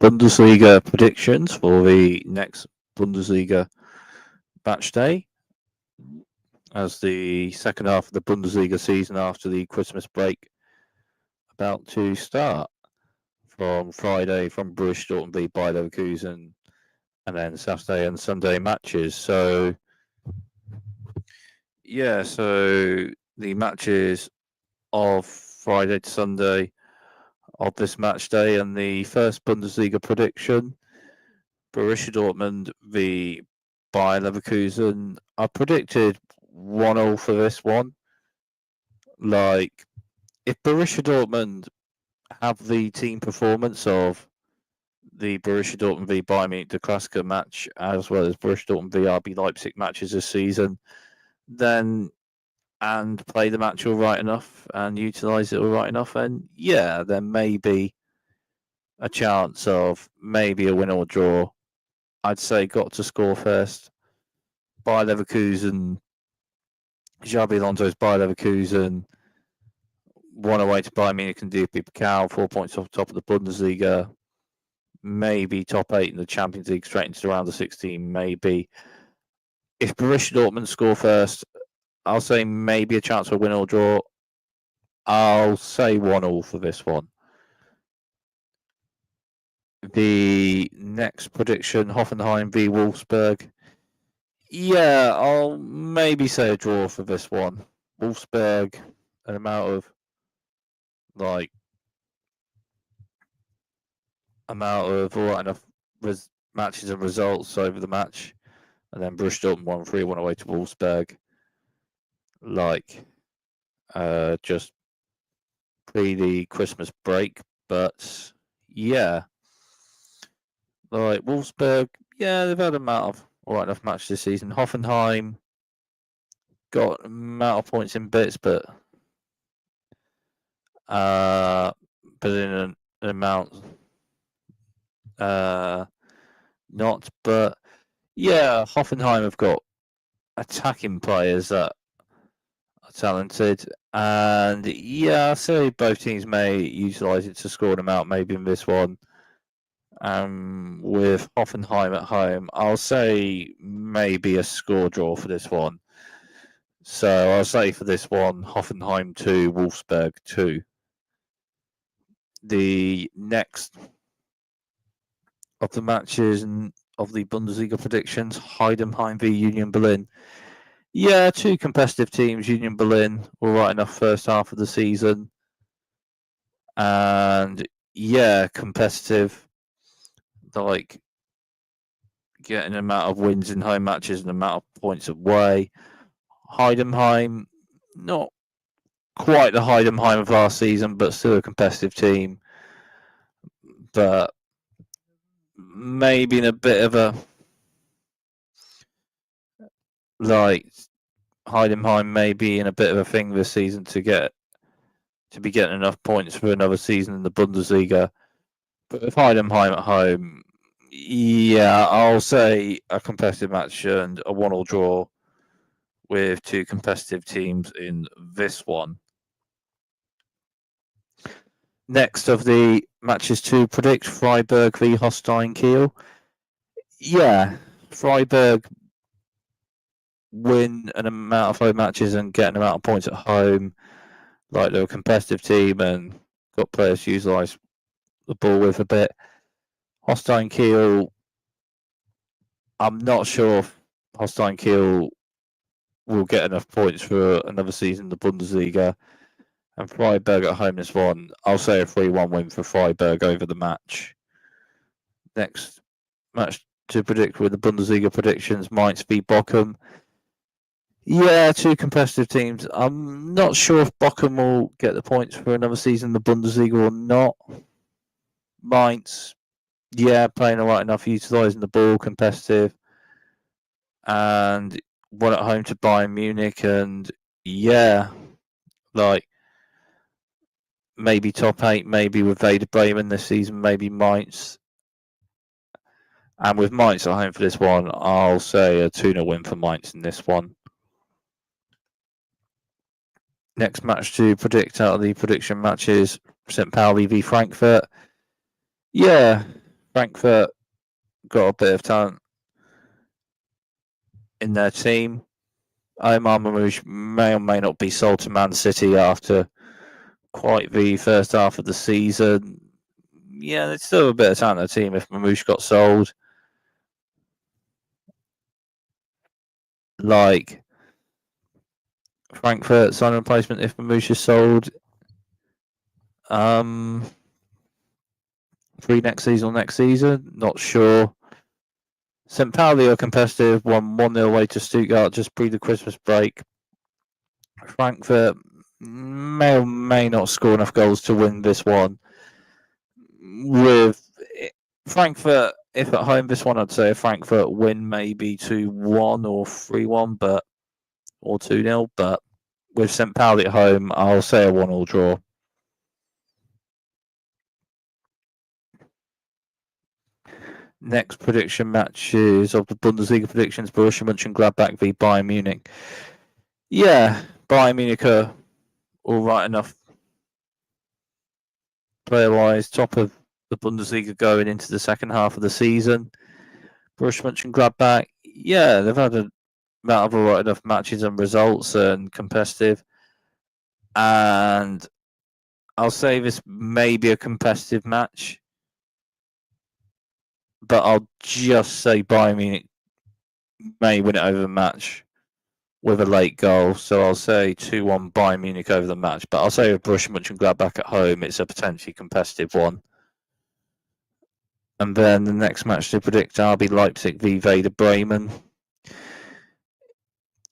Bundesliga predictions for the next Bundesliga match day, as the second half of the Bundesliga season after the Christmas break about to start. From Friday from Borussia Dortmund v Bayer Leverkusen, and then Saturday and Sunday matches. So the matches of Friday to Sunday of this match day, and the first Bundesliga prediction, Borussia Dortmund v Bayer Leverkusen. I predicted 1-0 for this one. Like, if Borussia Dortmund have the team performance of the Borussia Dortmund v Bayern Munich, the Klassiker match, as well as Borussia Dortmund v RB Leipzig matches this season, then and play the match all right enough and utilise it all right enough, and yeah, there may be a chance of maybe a win or draw. I'd say got to score first. Bayer Leverkusen, Xabi Alonso's Bayer Leverkusen, 1 away to Bayern Munich and DFB Pokal, 4 points off the top of the Bundesliga. Maybe top 8 in the Champions League straight into the round of 16, maybe. If Borussia Dortmund score first, I'll say maybe a chance for a win or draw. I'll say 1-1 for this one. The next prediction, Hoffenheim v Wolfsburg. Yeah, I'll maybe say a draw for this one. Wolfsburg, an amount of all right enough matches and results over the match, and then Borussia Dortmund 1-3 away to Wolfsburg. Just pre the Christmas break, but yeah, Wolfsburg, yeah, they've had amount of all right enough matches this season. Hoffenheim got amount of points in bits, but in an amount not. But yeah, Hoffenheim have got attacking players that are talented, and yeah, I say both teams may utilise it to score an amount maybe in this one. With Hoffenheim at home, I'll say maybe a score draw for this one. So I'll say for this one, Hoffenheim 2, Wolfsburg 2. The next of the matches and of the Bundesliga predictions, Heidenheim v Union Berlin. Yeah, two competitive teams. Union Berlin, all right enough first half of the season. And yeah, competitive. Getting an amount of wins in home matches and amount of points away. Heidenheim, not quite the Heidenheim of last season, but still a competitive team. But maybe in a bit of a Heidenheim may be in a bit of a thing this season to be getting enough points for another season in the Bundesliga. But with Heidenheim at home, yeah, I'll say a competitive match and a 1-1 draw with two competitive teams in this one. Next of the matches to predict, Freiburg v Holstein Kiel. Yeah, Freiburg win an amount of home matches and get an amount of points at home. They're a competitive team and got players to utilise the ball with a bit. Holstein Kiel, I'm not sure if Holstein Kiel will get enough points for another season in the Bundesliga. And Freiburg at home this one, I'll say a 3-1 win for Freiburg over the match. Next match to predict with the Bundesliga predictions, Mainz v Bochum. Yeah, two competitive teams. I'm not sure if Bochum will get the points for another season in the Bundesliga or not. Mainz, yeah, playing all right enough, utilising the ball, competitive, and won at home to Bayern Munich, and yeah, maybe top 8, maybe with Werder Bremen this season, maybe Mainz. And with Mainz at home for this one, I'll say a 2-0 win for Mainz in this one. Next match to predict out of the prediction matches, St. Pauli v Frankfurt. Yeah, Frankfurt got a bit of talent in their team. Omar Mamouche may or may not be sold to Man City after quite the first half of the season. Yeah, there's still a bit of talent in the team if Mamouche got sold. Like Frankfurt sign replacement if Mamouche is sold. Free next season, not sure. St. Pauli are competitive, won 1-0 away to Stuttgart just pre the Christmas break. Frankfurt may or may not score enough goals to win this one. With Frankfurt, if at home, this one I'd say a Frankfurt win maybe 2-1 or 3-1, or 2-0. But with St. Pauli at home, I'll say a 1-1 draw. Next prediction matches of the Bundesliga predictions: Borussia Mönchengladbach v Bayern Munich. Yeah, Bayern Munich are all right enough player-wise, top of the Bundesliga going into the second half of the season. Borussia Mönchengladbach, yeah, they've had a amount of all right enough matches and results and competitive. And I'll say this may be a competitive match, but I'll just say Bayern Munich may win it over the match with a late goal. So I'll say 2-1 Bayern Munich over the match. But I'll say with Borussia Mönchengladbach at home, it's a potentially competitive one. And then the next match to predict, RB Leipzig v Werder Bremen.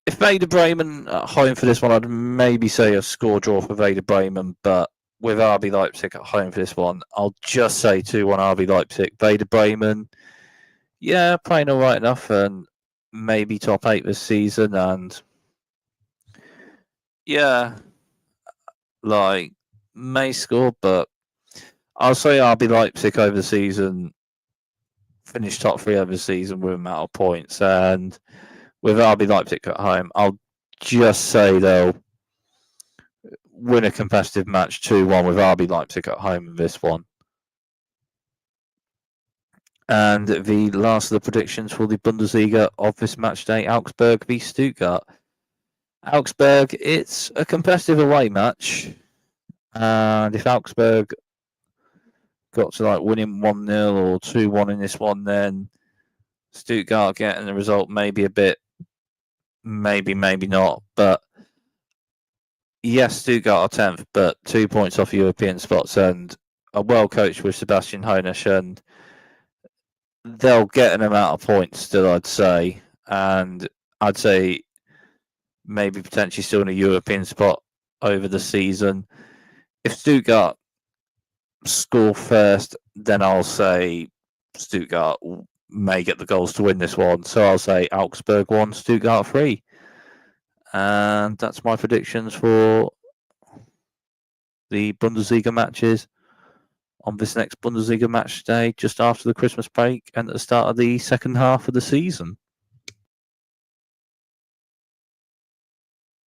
If Werder Bremen at home for this one, I'd maybe say a score draw for Werder Bremen. But with RB Leipzig at home for this one, I'll just say 2-1 RB Leipzig. Werder Bremen, yeah, playing all right enough and maybe top 8 this season. And yeah, like may score, but I'll say RB Leipzig over the season, finish top 3 over the season with amount of points. And with RB Leipzig at home, I'll just say they'll win a competitive match 2-1 with RB Leipzig at home in this one. And the last of the predictions for the Bundesliga of this match day, Augsburg v Stuttgart. Augsburg, it's a competitive away match. And if Augsburg got to like winning 1-0 or 2-1 in this one, then Stuttgart getting the result maybe a bit, maybe not. But yes, Stuttgart are 10th, but 2 points off European spots and are well coached with Sebastian Hoeneß, and they'll get an amount of points still, I'd say. And I'd say maybe potentially still in a European spot over the season. If Stuttgart score first, then I'll say Stuttgart may get the goals to win this one. So I'll say Augsburg 1, Stuttgart 3. And that's my predictions for the Bundesliga matches on this next Bundesliga match day, just after the Christmas break and at the start of the second half of the season.